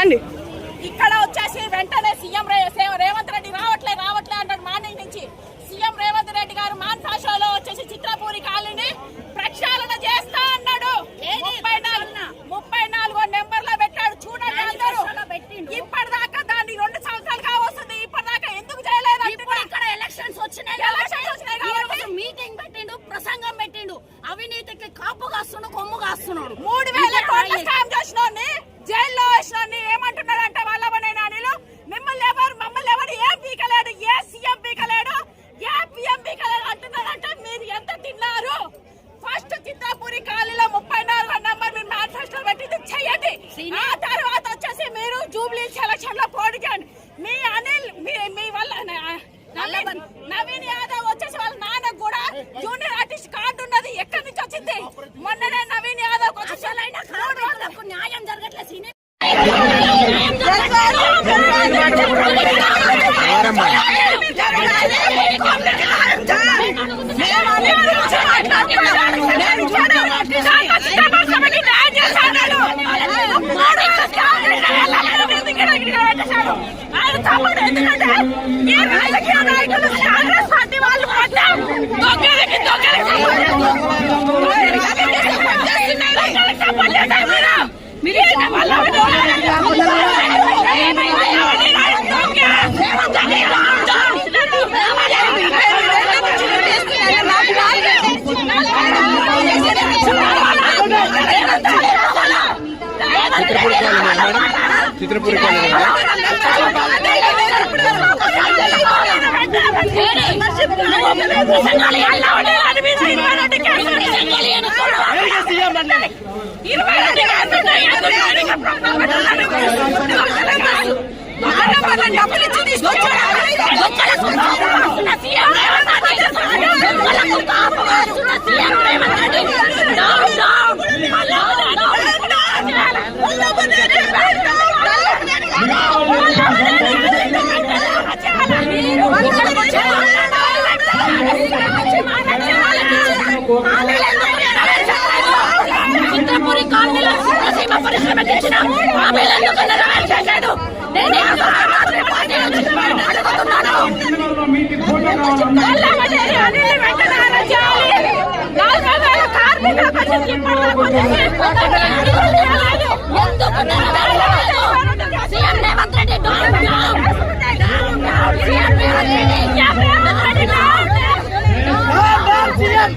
రండి. ఇక్కడ వచ్చేసి వెంటనే సీఎం రేవంత్ రెడ్డి రావట్లే అంటాడు. మార్నింగ్ నుంచి సీఎం రేవంత్ రెడ్డి గారు మాన్ఫాషోలో వచ్చేసి చిత్రపూరి కాలనీ ప్రక్షాళన చేస్తా అన్నాడు. 34 నెంబర్లో పెట్టాడు. చూడండి అందరూ. ఇప్పటిదాకా దాన్ని 2 సంవత్సరాలుగా వస్తుంది. ఇప్పటిదాకా ఎందుకు చేయలేదు? ఇక్కడ ఎలక్షన్స్ వచ్చినాయి కాబట్టి మీటింగ్ పెట్టిండు, ప్రసంగం పెట్టిండు. అవినీతికి కాపు కాస్తున్నాడు, కొమ్ము కాస్తున్నాడు. 3000 కోట్ల స్కామ్ చేసినోని జైల్లో వేసినోని ఏమంటున్నాడంటే వల్లభనే నానిలు మమ్మల్ని ఎవరు ఏం పీకలేడు, ఏ సీఎం పీకలేడు, ఏ పిఎం పీకలేడు అంటున్నాడంటే మీరు ఎంత తిన్నారు? ఫస్ట్ చిత్రపూరి కాలనీలో 34 నంబర్ మీరు మేనిఫెస్టో పెట్టింది చెయ్యండి. ఆ తర్వాత వచ్చేసి మీరు జూబ్లీ సెలక్షన్ లో పోటీ చేయండి. మీ అనిల్ మీ వల్ల నవీన్ యాదవ్ వచ్చేసి వాళ్ళ నాన్న కూడా జూనియర్ ఆర్టిస్ట్ కార్డు ఉన్నది. ఎక్కడి నుంచి వచ్చింది? మొన్ననే నవీన్ యాదవ్ న్యాయం జరగట్లేదు. చిత్రపూరి కాలనీ చిత్రపూరి కాలనీలో సీమ పరిశ్రమ తెచ్చిన హామీలను నెరవేర్చేశాడు. CM Revanth Reddy CM